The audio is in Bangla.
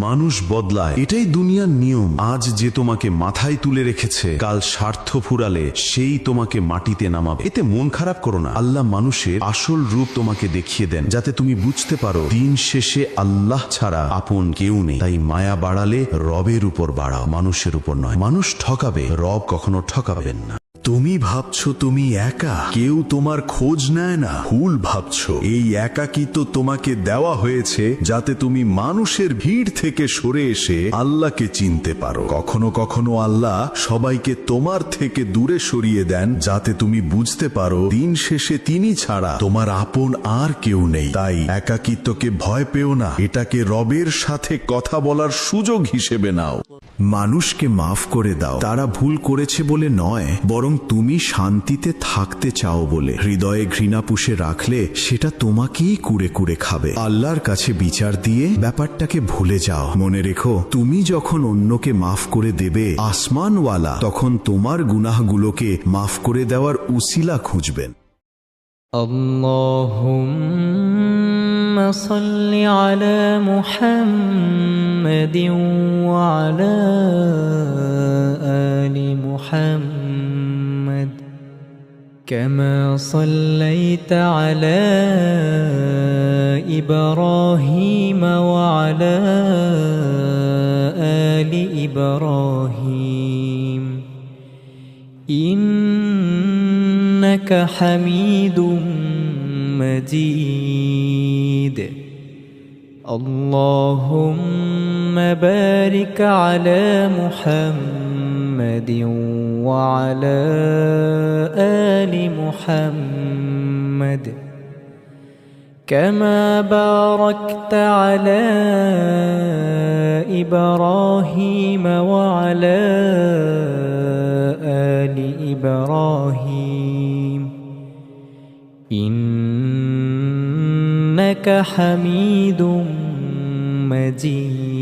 মানুষ বদলায়, এটাই দুনিয়ার নিয়ম। আজ যে তোমাকে মাথায় তুলে রেখেছে, কাল স্বার্থ ফুরালে সেই তোমাকে মাটিতে নামাবে। এতে মন খারাপ করো না। আল্লাহ মানুষের আসল রূপ তোমাকে দেখিয়ে দেন, যাতে তুমি বুঝতে পারো দিন শেষে আল্লাহ ছাড়া আপন কেউ নেই। তাই মায়া বাড়ালে রবের উপর বাড়াও, মানুষের উপর নয়। মানুষ ঠকাবে, রব কখনো ঠকাবেন না। তুমি ভাবছো তুমি একা, কেউ তোমার খোঁজ নেয় না। ভুল ভাবছো। এই একাকিত্ব তোমাকে দেওয়া হয়েছে যাতে তুমি মানুষের ভিড় থেকে সরে এসে আল্লাহকে চিনতে পারো। কখনো কখনো আল্লাহ সবাইকে তোমার থেকে দূরে সরিয়ে দেন, যাতে তুমি বুঝতে পারো দিন শেষে তিনি ছাড়া তোমার আপন আর কেউ নেই। তাই একাকিত্বকে ভয় পেও না, এটাকে রবের সাথে কথা বলার সুযোগ হিসেবে নাও। মানুষকে মাফ করে দাও, তারা ভুল করেছে বলে নয়, বরং তুমি শান্তিতে থাকতে চাও বলে। হৃদয়ে ঘৃণা পুষে রাখলে সেটা তোমাকেই কুড়ে কুড়ে খাবে। আল্লাহর কাছে বিচার দিয়ে ব্যাপারটাকে ভুলে যাও। মনে রেখো, তুমি যখন অন্যকে মাফ করে দেবে আসমানওয়ালা তখন তোমার গুনাহগুলোকে মাফ করে দেওয়ার উসিলা খুঁজবেন। اللهم صل على محمد وعلى آل محمد كما صليت على إبراهيم وعلى آل إبراهيم إنك حميد مجيد اللهم بارك على محمد وعلى آل محمد كما باركت على إبراهيم وعلى آل إبراهيم إنك حميد مجيد